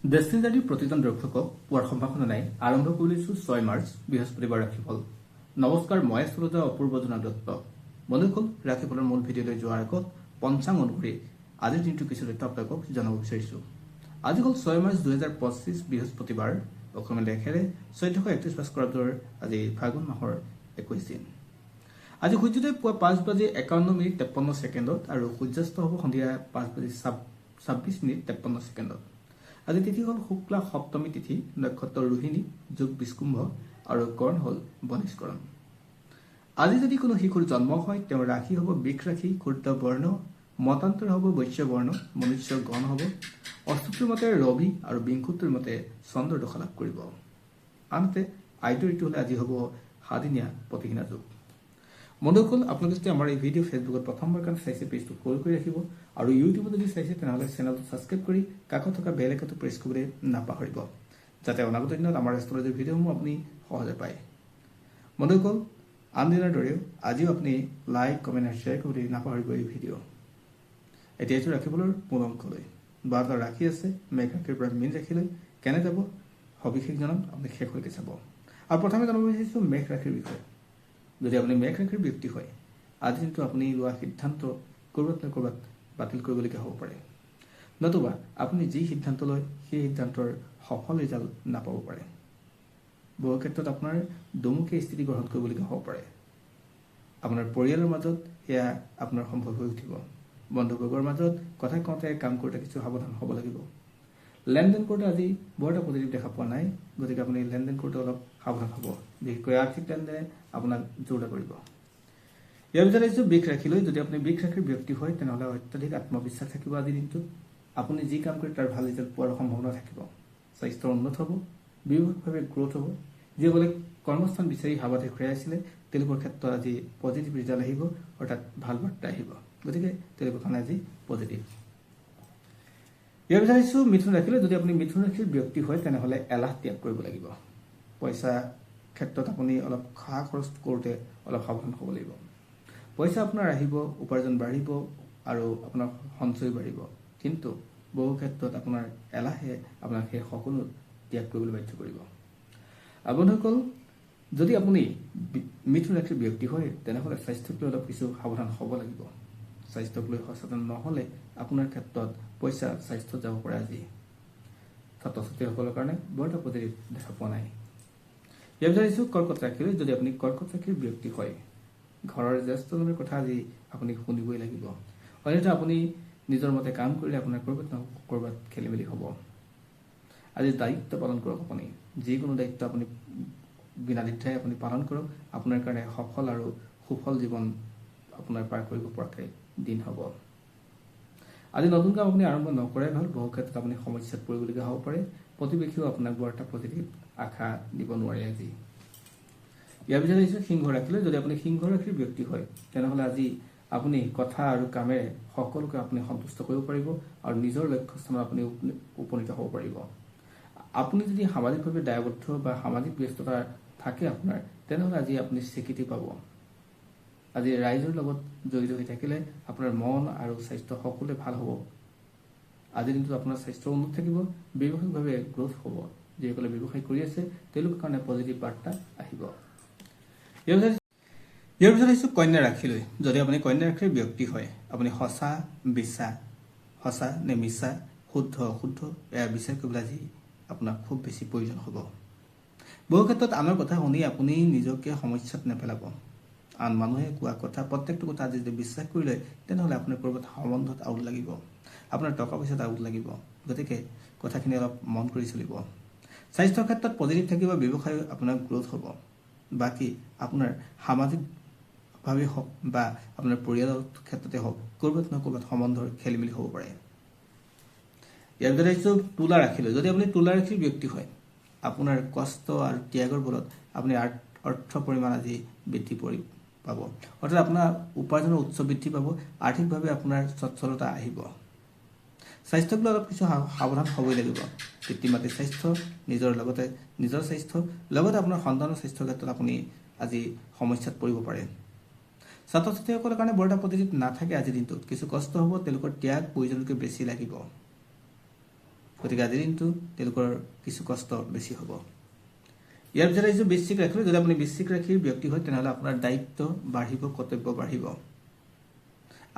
ডেষ্টিনিজাৰীৰ প্ৰতিজন দৰ্শকক পুৱাৰ সম্ভাষণা নাই আৰম্ভ কৰিছো 6 মাৰ্চ বৃহস্পতিবাৰ ৰাশিফল। নমস্কাৰ, মই এষ্ট্ৰলজাৰ অপূৰ্ব জোনা দত্ত। বন্ধুসকল, ৰাশিফলৰ মূল ভিডিঅ'লৈ যোৱাৰ আগত পঞ্চাংগ অনুসৰি আজিৰ দিনটো কিছু তথ্য আপোনালোকক জনাব বিচাৰিছো। আজি হ'ল 6 মাৰ্চ 2025 বৃহস্পতিবাৰ। অসমীয়া লেখেৰে 1431 ভাস্কৰাব্দৰ আজি ফাগুন মাহৰ 21 দিন। আজি সূৰ্যোদয় পুৱা 5:51:53 আৰু সূৰ্যাস্ত হ'ব সন্ধিয়া 5:26:53। আজি তিথি হ'ল শুক্লা সপ্তমী তিথি, নক্ষত্ৰ ৰোহিণী, যোগ বিষ্কুম্ভ আৰু কৰ্ণ হ'ল বনিষ্কৰণ। আজি যদি কোনো শিশুৰ জন্ম হয়, তেওঁৰ ৰাশি হ'ব বৃষ ৰাশি, ক্ষুদ্ৰ বৰ্ণ, মতান্তৰ হ'ব বৈশ্য বৰ্ণ, মনুষ্য গণ হ'ব। অষ্টটোৰ মতে ৰবি আৰু বিংশটোৰ মতে চন্দ্ৰ দশা লাভ কৰিব। আনহাতে আদ্য ঋতু হ'লে আজি হ'ব সাদিনীয়া প্ৰতিহিনা যোগ। বন্ধুসকল, আপোনালোকে যদি আমাৰ এই ভিডিঅ' ফেচবুকত প্ৰথমবাৰ কাৰণে চাইছে, পেজটো ফ'ল' কৰি ৰাখিব আৰু ইউটিউবত যদি চাইছে তেনেহ'লে চেনেলটো ছাবস্ক্ৰাইব কৰি কাষত থকা বেল আইকনটো প্ৰেছ কৰিবলৈ নাপাহৰিব, যাতে অনাগত দিনত আমাৰ এষ্ট্ৰলজিৰ ভিডিঅ'সমূহ আপুনি সহজে পায়। বন্ধুসকল, আন দিনৰ দৰেও আজিও আপুনি লাইক, কমেণ্ট আৰু শ্বেয়াৰ কৰিবলৈ নাপাহৰিব এই ভিডিঅ'। এতিয়া এইটো ৰাশিফলৰ মূল অংশলৈ। 12টা ৰাশি আছে, মেঘ ৰাশিৰ পৰা মীন ৰাশিলৈ কেনে যাব সবিশেষ জনাম, আপুনি শেষলৈকে চাব। আৰু প্ৰথমে জানিব বিচাৰিছোঁ মেঘ ৰাশিৰ বিষয়ে। যদি আপুনি মেঘ ৰাশিৰ ব্যক্তি হয়, আজি দিনটো আপুনি লোৱা সিদ্ধান্ত ক'ৰবাত নহয় ক'ৰবাত বাতিল কৰিবলগীয়া হ'ব পাৰে, নতুবা আপুনি যি সিদ্ধান্ত লয় সেই সিদ্ধান্তৰ সফল ৰিজাল্ট নাপাব পাৰে। বহু ক্ষেত্ৰত আপোনাৰ দুমুখীয়া স্থিতি গ্ৰহণ কৰিবলগীয়া হ'ব পাৰে। আপোনাৰ পৰিয়ালৰ মাজত এয়া আপোনাৰ সম্ভৱ হৈ উঠিব। বন্ধুবৰ্গৰ মাজত কথা কওঁতে কাম কৰোঁতে কিছু সাৱধান হ'ব লাগিব। লেনদেন কৰোঁতে আজি বৰ এটা পজিটিভ দেখা পোৱা নাই, গতিকে আপুনি লেনদেন কৰোঁতে অলপ সাৱধান হ'ব। বিশেষকৈ আৰ্থিক লেনদেনে আপোনাক জোৰদাৰ কৰিব। ইয়াৰ ভিতৰত আহিছোঁ বৃষ ৰাশিলৈ। যদি আপুনি বৃষ ৰাশিৰ ব্যক্তি হয়, তেনেহ'লে অত্যাধিক আত্মবিশ্বাস থাকিব আজিৰ দিনটোত। আপুনি যি কাম কৰে তাৰ ভাল ৰিজাল্ট পোৱাৰ সম্ভাৱনা থাকিব। স্বাস্থ্য উন্নত হ'ব, ব্যৱসায়িকভাৱে গ্ৰ'থ হ'ব। যিসকলে কৰ্মস্থান বিচাৰি হাবাথে ঘূৰাই আছিলে, তেওঁলোকৰ ক্ষেত্ৰত আজি পজিটিভ ৰিজাল্ট আহিব, অৰ্থাৎ ভাল বাৰ্তা আহিব। গতিকে তেওঁলোকৰ কাৰণে আজি পজিটিভ। ইয়াৰ ভিতৰত আহিছোঁ মিথুন ৰাশিলৈ। যদি আপুনি মিথুন ৰাশিৰ ব্যক্তি হয়, তেনেহ'লে এলাহ ত্যাগ কৰিব লাগিব। পইচা ক্ষেত্ৰত আপুনি অলপ খা খৰচ কৰোঁতে অলপ সাৱধান হ'ব লাগিব। পইচা আপোনাৰ আহিব, উপাৰ্জন বাঢ়িব আৰু আপোনাৰ সঞ্চয় বাঢ়িব, কিন্তু বহু ক্ষেত্ৰত আপোনাৰ এলাহে আপোনাক সেই সকলো ত্যাগ কৰিবলৈ বাধ্য কৰিব। বন্ধুসকল, যদি আপুনি মিথুন ৰাশিৰ ব্যক্তি হয়, তেনেহ'লে স্বাস্থ্যক লৈ অলপ কিছু সাৱধান হ'ব লাগিব। স্বাস্থ্যক লৈ সচেতন নহ'লে আপোনাৰ ক্ষেত্ৰত পইচা স্বাস্থ্যত যাব পাৰে। আজি ছাত্ৰ ছাত্ৰীসকলৰ কাৰণে বৰ এটা পজিটিভ দেখা পোৱা নাই। ইয়াৰ ভিতৰত আহিছোঁ কৰ্কট ৰাশিলৈ। যদি আপুনি কৰ্কট ৰাশিৰ ব্যক্তি হয়, ঘৰৰ জ্যেষ্ঠজনৰ কথা আজি আপুনি শুনিবই লাগিব, অন্যথা আপুনি নিজৰ মতে কাম কৰিলে আপোনাৰ ক'ৰবাত নহয় ক'ৰবাত খেলি মেলি হ'ব। আজি দায়িত্ব পালন কৰক। আপুনি যিকোনো দায়িত্ব আপুনি বিনা দ্বিধাই আপুনি পালন কৰক। আপোনাৰ কাৰণে সফল আৰু সুফল জীৱন আপোনাৰ পাৰ কৰিব পৰাকৈ দিন হ'ব। আজি নতুন কাম আপুনি আৰম্ভ নকৰাই ভাল। বহু ক্ষেত্ৰত আপুনি সমস্যাত পৰিবলগীয়া হ'ব পাৰে। প্ৰতিবেশীও আপোনাক বৰ এটা পজিটিভ আশা দিব নোৱাৰে আজি। ইয়াৰ ভিতৰত আহিছোঁ সিংহ ৰাশিলৈ। যদি আপুনি সিংহ ৰাশিৰ ব্যক্তি হয়, তেনেহ'লে আজি আপুনি কথা আৰু কামেৰে সকলোকে আপুনি সন্তুষ্ট কৰিব পাৰিব আৰু নিজৰ লক্ষ্যস্থানত আপুনি উপনীত হ'ব পাৰিব। আপুনি যদি সামাজিকভাৱে দায়বদ্ধ বা সামাজিক ব্যস্ততা থাকে আপোনাৰ, তেনেহ'লে আজি আপুনি স্বীকৃতি পাব। আজি ৰাইজৰ লগত জড়িত হৈ থাকিলে আপোনাৰ মন আৰু স্বাস্থ্য সকলোৱে ভাল হ'ব। আজিৰ দিনটোত আপোনাৰ স্বাস্থ্য উন্নত থাকিব, ব্যৱসায়িকভাৱে গ্ৰ'থ হ'ব। যিসকলে ব্যৱসায় কৰি আছে তেওঁলোকৰ কাৰণে পজিটিভ বাৰ্তা আহিব। ইয়াৰ ভিতৰত আহিছোঁ কন্যা ৰাশিলৈ। যদি আপুনি কন্যা ৰাশিৰ ব্যক্তি হয়, আপুনি সঁচা মিছা, সঁচা নে মিছা, শুদ্ধ অশুদ্ধ এয়া বিচাৰ কৰিবলৈ আজি আপোনাক খুব বেছি প্ৰয়োজন হ'ব। বহু ক্ষেত্ৰত আনৰ কথা শুনি আপুনি নিজকে সমস্যাত নেপেলাব। আন মানুহে কোৱা কথা প্ৰত্যেকটো কথা আজি যদি বিশ্বাস কৰি লয়, তেনেহ'লে আপোনাৰ ক'ৰবাত সম্বন্ধত আউট লাগিব, আপোনাৰ টকা পইচাত আউট লাগিব। গতিকে কথাখিনি অলপ মন কৰি চলিব। স্বাস্থ্যৰ ক্ষেত্ৰত পজিটিভ থাকিব, ব্যৱসায় আপোনাৰ গ্ৰ'থ হ'ব। বাকী আপোনাৰ সামাজিকভাৱে হওক বা আপোনাৰ পৰিয়ালৰ ক্ষেত্ৰতে হওক, ক'ৰবাত নহয় ক'ৰবাত সম্বন্ধৰ খেলি মেলি হ'ব পাৰে। ইয়াৰ ভিতৰত আহিছোঁ তুলা ৰাশিলৈ। যদি আপুনি তুলা ৰাশিৰ ব্যক্তি হয়, আপোনাৰ কষ্ট আৰু ত্যাগৰ বলত আপুনি অৰ্থ পৰিমাণ আজি বৃদ্ধি পাব, অৰ্থাৎ আপোনাৰ উপাৰ্জনৰ উৎস বৃদ্ধি পাব। আৰ্থিকভাৱে আপোনাৰ সচ্ছলতা আহিব। স্বাস্থ্যক লৈ অলপ কিছু সাৱধান হ'বই লাগিব। পিতৃ মাতৃৰ স্বাস্থ্য, নিজৰ স্বাস্থ্য লগতে আপোনাৰ সন্তানৰ স্বাস্থ্যৰ ক্ষেত্ৰত আপুনি আজি সমস্যাত পৰিব পাৰে। ছাত্ৰ ছাত্ৰীসকলৰ কাৰণে বৰ এটা পজিটিভ নাথাকে আজিৰ দিনটোত। কিছু কষ্ট হ'ব, তেওঁলোকৰ ত্যাগ প্ৰয়োজনতকৈ বেছি লাগিব। গতিকে আজিৰ দিনটো তেওঁলোকৰ কিছু কষ্ট বেছি হ'ব। ইয়াৰ ভিতৰত আহিছোঁ বৃশ্চিক ৰাশি। যদি আপুনি বৃশ্চিক ৰাশিৰ ব্যক্তি হয় তেনেহ'লে আপোনাৰ দায়িত্ব বাঢ়িব, কৰ্তব্য বাঢ়িব,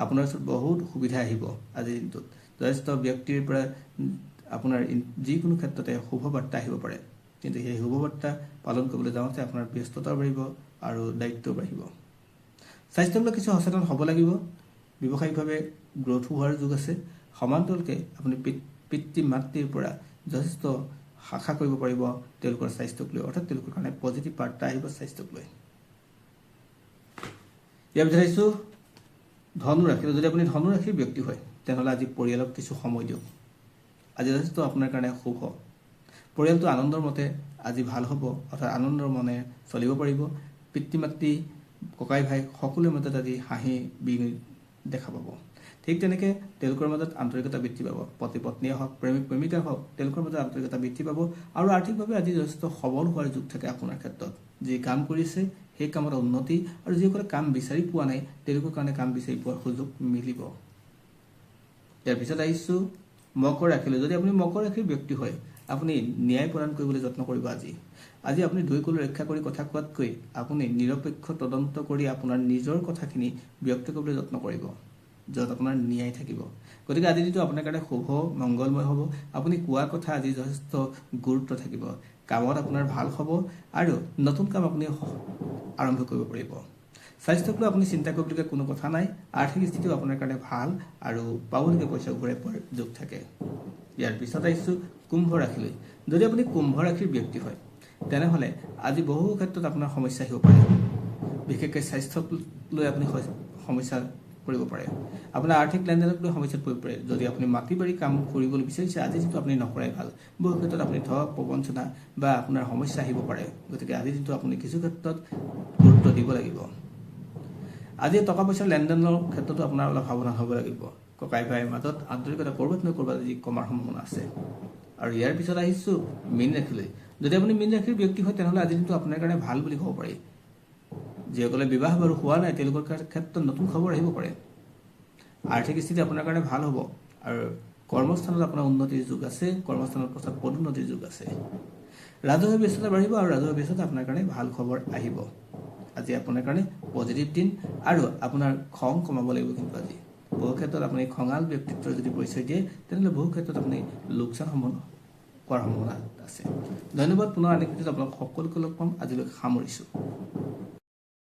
আপোনাৰ ওচৰত বহুত সুবিধা আহিব। আজিৰ দিনটোত যথেষ্ট ব্যক্তিৰ পৰা আপোনাৰ যিকোনো ক্ষেত্ৰতে শুভবাৰ্তা আহিব পাৰে, কিন্তু সেই শুভবাৰ্তা পালন কৰিবলৈ যাওঁতে আপোনাৰ ব্যস্ততা বাঢ়িব আৰু দায়িত্ব বাঢ়িব। স্বাস্থ্যক লৈ কিছু সচেতন হ'ব লাগিব। ব্যৱসায়িকভাৱে গ্ৰথ হোৱাৰ যোগ আছে। সমান্তৰালকৈ আপুনি পিতৃ মাতৃৰ পৰা যথেষ্ট আশা কৰিব পাৰিব তেওঁলোকৰ স্বাস্থ্যক লৈ, অৰ্থাৎ তেওঁলোকৰ কাৰণে পজিটিভ বাৰ্তা আহিব স্বাস্থ্যক লৈ। ইয়াৰ ভিতৰত আহিছোঁ ধনু ৰাশি। যদি আপুনি ধনু ৰাশিৰ ব্যক্তি হয় তেনেহ'লে আজি পৰিয়ালক কিছু সময় দিয়ক। আজি যথেষ্ট আপোনাৰ কাৰণে শুভ। পৰিয়ালটো আনন্দৰ মতে আজি ভাল হ'ব, অৰ্থাৎ আনন্দৰ মনে চলিব পাৰিব। পিতৃ মাতৃ, ককাই ভাই সকলোৰে মাজত আজি হাঁহি বিৰিঙি দেখা পাব। ঠিক তেনেকৈ তেওঁলোকৰ মাজত আন্তৰিকতা বৃদ্ধি পাব। পতি পত্নীয়ে হওক, প্ৰেমিক প্ৰেমিকা হওক, তেওঁলোকৰ মাজত আন্তৰিকতা বৃদ্ধি পাব। আৰু আৰ্থিকভাৱে আজি যথেষ্ট সবল হোৱাৰ যোগ থাকে আপোনাৰ ক্ষেত্ৰত। যি কাম কৰিছে সেই কামত উন্নতি, আৰু যিসকলে কাম বিচাৰি পোৱা নাই তেওঁলোকৰ কাৰণে কাম বিচাৰি পোৱাৰ সুযোগ মিলিব। ইয়াৰ পিছত আহিছোঁ মকৰ ৰাশিলৈ। যদি আপুনি মকৰ ৰাশিৰ ব্যক্তি হয় আপুনি ন্যায় প্ৰদান কৰিবলৈ যত্ন কৰিব। আজি আপুনি দুই কুল ৰক্ষা কৰি কথা কোৱাতকৈ আপুনি নিৰপেক্ষ তদন্ত কৰি আপোনাৰ নিজৰ কথাখিনি ব্যক্ত কৰিবলৈ যত্ন কৰিব, য'ত আপোনাৰ ন্যায় থাকিব। গতিকে আজি দিনটো আপোনাৰ কাৰণে শুভ মংগলময় হ'ব। আপুনি কোৱা কথা আজি যথেষ্ট গুৰুত্ব থাকিব। কামত আপোনাৰ ভাল হ'ব আৰু নতুন কাম আপুনি আৰম্ভ কৰিব পাৰিব। স্বাস্থ্যক লৈ আপুনি চিন্তা কৰিবলগীয়া কোনো কথা নাই। আৰ্থিক স্থিতিও আপোনাৰ কাৰণে ভাল আৰু পাবলগীয়া পইচা ঘূৰাই পোৱাৰ যোগ থাকে। ইয়াৰ পিছত আহিছোঁ কুম্ভ ৰাশিলৈ। যদি আপুনি কুম্ভ ৰাশিৰ ব্যক্তি হয় তেনেহ'লে আজি বহু ক্ষেত্ৰত আপোনাৰ সমস্যা আহিব পাৰে। বিশেষকৈ স্বাস্থ্যক লৈ আপুনি সমস্যা কৰিব পাৰে। আপোনাৰ আৰ্থিক লেনদেনক লৈ সমস্যাত পৰিব পাৰে। যদি আপুনি মাটি বাৰী কাম কৰিবলৈ বিচাৰিছে আজি যিটো আপুনি নকৰাই ভাল। বহু ক্ষেত্ৰত আপুনি ঠগ প্ৰবঞ্চনা বা আপোনাৰ সমস্যা আহিব পাৰে। গতিকে আজি যিটো আপুনি কিছু ক্ষেত্ৰত গুৰুত্ব দিব লাগিব। আজি টকা পইচাৰ লেনদেনৰ ক্ষেত্ৰতো আপোনাৰ অলপ সাৱধান হ'ব লাগিব। ককাই ভাইৰ মাজত আন্তৰিকতা ক'ৰবাত নহয় ক'ৰবাত আজি কমাৰ সম্ভাৱনা আছে। আৰু ইয়াৰ পিছত আহিছোঁ মীন ৰাশিলৈ। যদি আপুনি মীন ৰাশিৰ ব্যক্তি হয় তেনেহ'লে আজি দিনটো আপোনাৰ কাৰণে ভাল বুলি ক'ব পাৰি। যিসকলে বিবাহ বাৰু হোৱা নাই তেওঁলোকৰ ক্ষেত্ৰত নতুন খবৰ আহিব পাৰে। আৰ্থিক স্থিতি আপোনাৰ কাৰণে ভাল হ'ব আৰু কৰ্মস্থানত আপোনাৰ উন্নতিৰ যুগ আছে। কৰ্মস্থানত পাছত পদোন্নতিৰ যুগ আছে। ৰাজহুৱা ব্যস্ততা বাঢ়িব আৰু ৰাজহুৱা ব্যস্ততা আপোনাৰ কাৰণে ভাল খবৰ আহিব। আজি আপোনাৰ কাৰণে পজিটিভ দিন আৰু আপোনাৰ খং কমাব লাগিব। কিন্তু আজি বহু ক্ষেত্ৰত আপুনি খঙাল ব্যক্তিত্বৰ যদি পৰিচয় দিয়ে তেনেহ'লে বহু ক্ষেত্ৰত আপুনি লোকচান হোৱাৰ সম্ভাৱনা আছে। ধন্যবাদ। পুনৰ আন এক ভিডিঅ'ত আপোনালোক সকলোকে লগ পাম। আজিলৈ সামৰিছোঁ।